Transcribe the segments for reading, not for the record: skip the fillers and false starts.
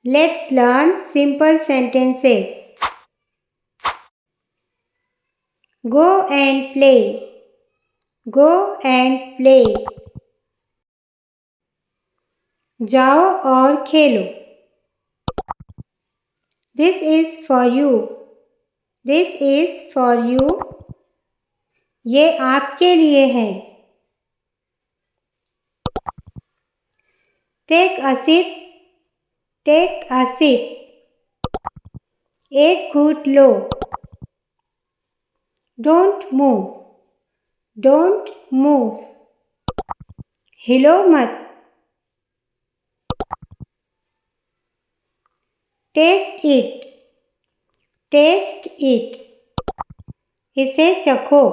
Let's learn simple sentences. Go and play. Go and play. जाओ और खेलो. This is for you. This is for you. ये आपके लिए है. Take a sip. Take a sip. एक घूंट लो. Don't move. Don't move. हिलो मत. Taste it. Taste it. इसे चखो.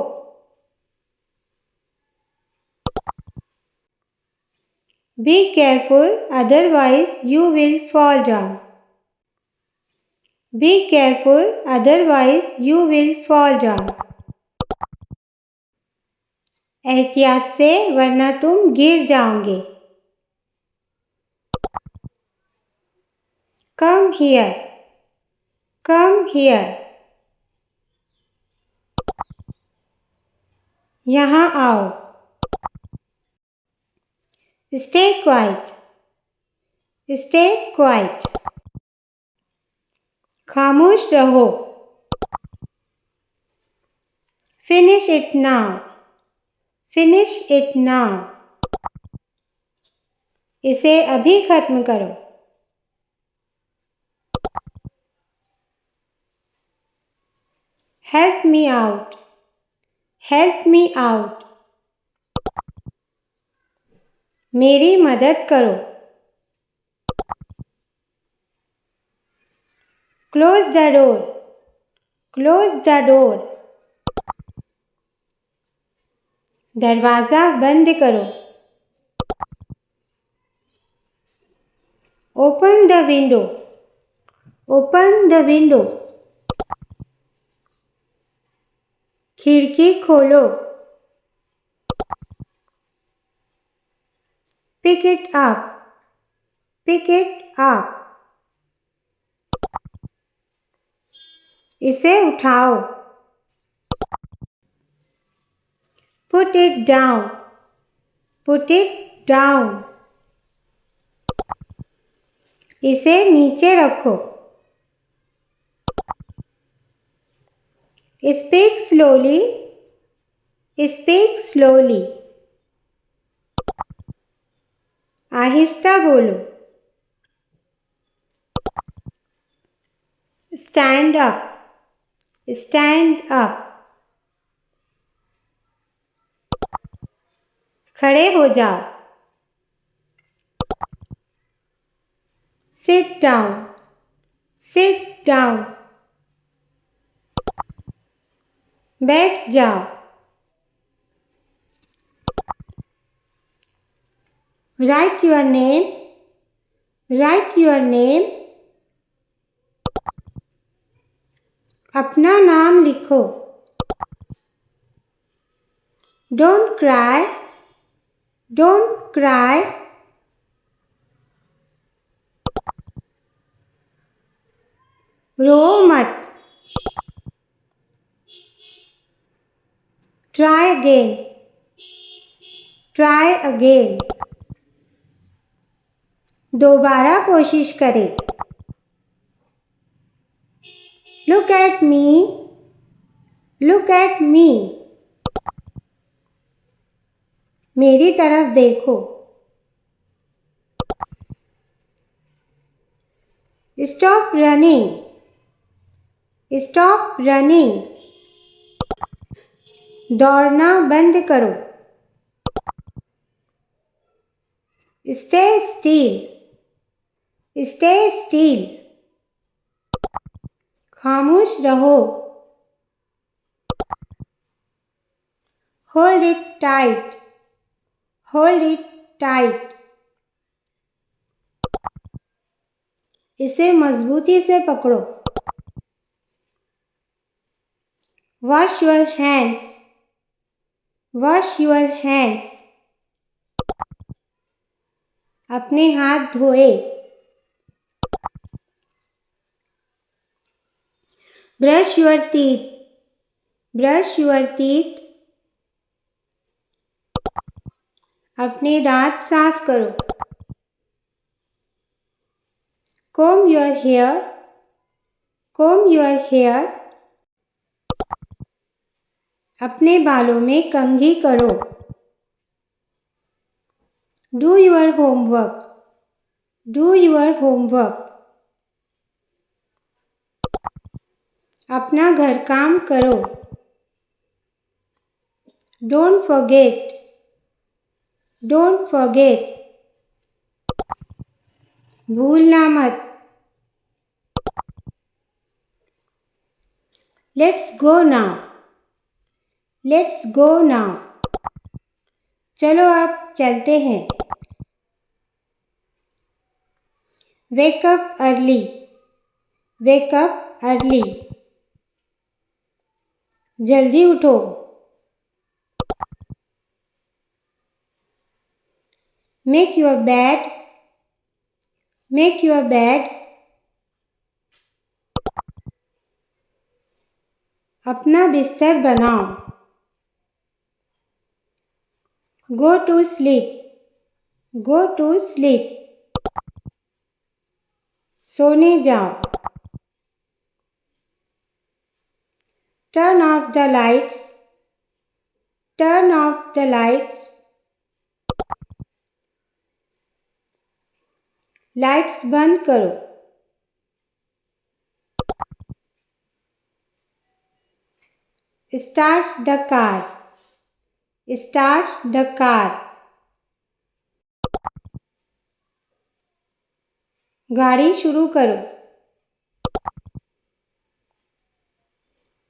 Be careful, otherwise you will fall down. Be careful, otherwise you will fall down. एहतियात से वरना तुम गिर जाओगे. Come here. Come here. यहाँ आओ. Stay quiet. Stay quiet. खामोश रहो. Finish it now. Finish it now. इसे अभी खत्म करो. Help me out. Help me out. मेरी मदद करो. Close the door. Close the door. दरवाज़ा बंद करो. Open the window. Open the window. खिड़की खोलो. Pick it up. Pick it up. इसे उठाओ. Put it down. Put it down. इसे नीचे रखो. Speak slowly. Speak slowly. आहिस्ता बोलो. Stand up. Stand up. खड़े हो जाओ. Sit down. Sit down. बैठ जाओ. Write your name. Write your name. अपना नाम लिखो. Don't cry. Don't cry. रो मत. Try again. Try again. दोबारा कोशिश करें. Look at me. Look at me. मेरी तरफ देखो. Stop running. Stop running. दौड़ना बंद करो. Stay still. Stay still. खामोश रहो. Hold it tight. Hold it tight. इसे मजबूती से पकड़ो. Wash your hands. Wash your hands. अपने हाथ धोए. Brush your teeth. Brush your teeth. अपने दांत साफ करो. Comb your hair. Comb your hair. अपने बालों में कंघी करो. Do your homework. Do your homework. अपना घर काम करो. Don't forget. Don't forget. भूलना मत. Let's go now. Let's go now. चलो अब चलते हैं. Wake up early. Wake up early. जल्दी उठो. Make your bed. Make your bed. अपना बिस्तर बनाओ. Go to sleep. Go to sleep. सोने जाओ. Turn off the lights. Turn off the lights. Lights बंद करो. Start the car. Start the car. गाड़ी शुरू करो.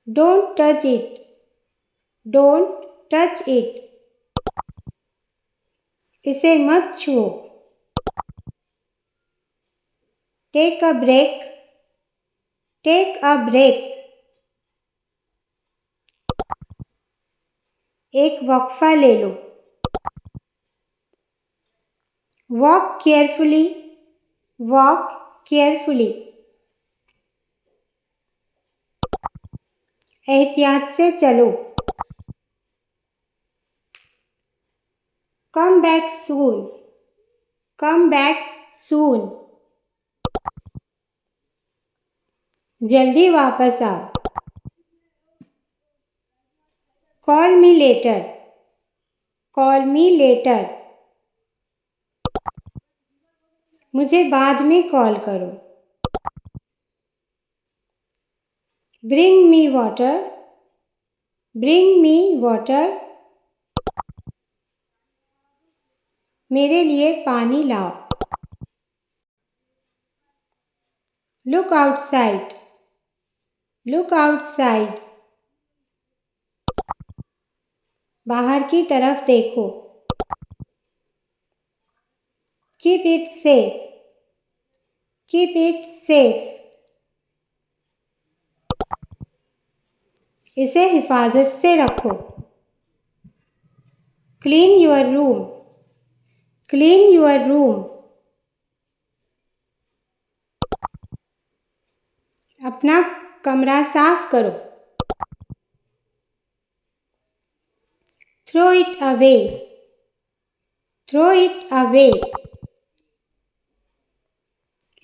Don't touch it. Don't touch it. इसे मत छुओ. Take a break. Take a break. एक वक्फा ले लो. Walk carefully. Walk carefully. एहतियात से चलो. Come back soon. Come back soon. जल्दी वापस आओ. Call me later. Call me later. मुझे बाद में कॉल करो. Bring me water. Bring me water. मेरे लिए पानी लाओ. Look outside. Look outside. बाहर की तरफ देखो. Keep it safe. Keep it safe. इसे हिफाजत से रखो. Clean your room. Clean your room. अपना कमरा साफ करो. Throw it away. Throw it away.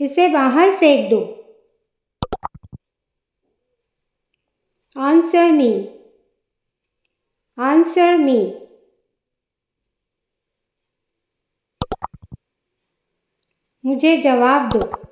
इसे बाहर फेंक दो. Answer me. Answer me. मुझे जवाब दो.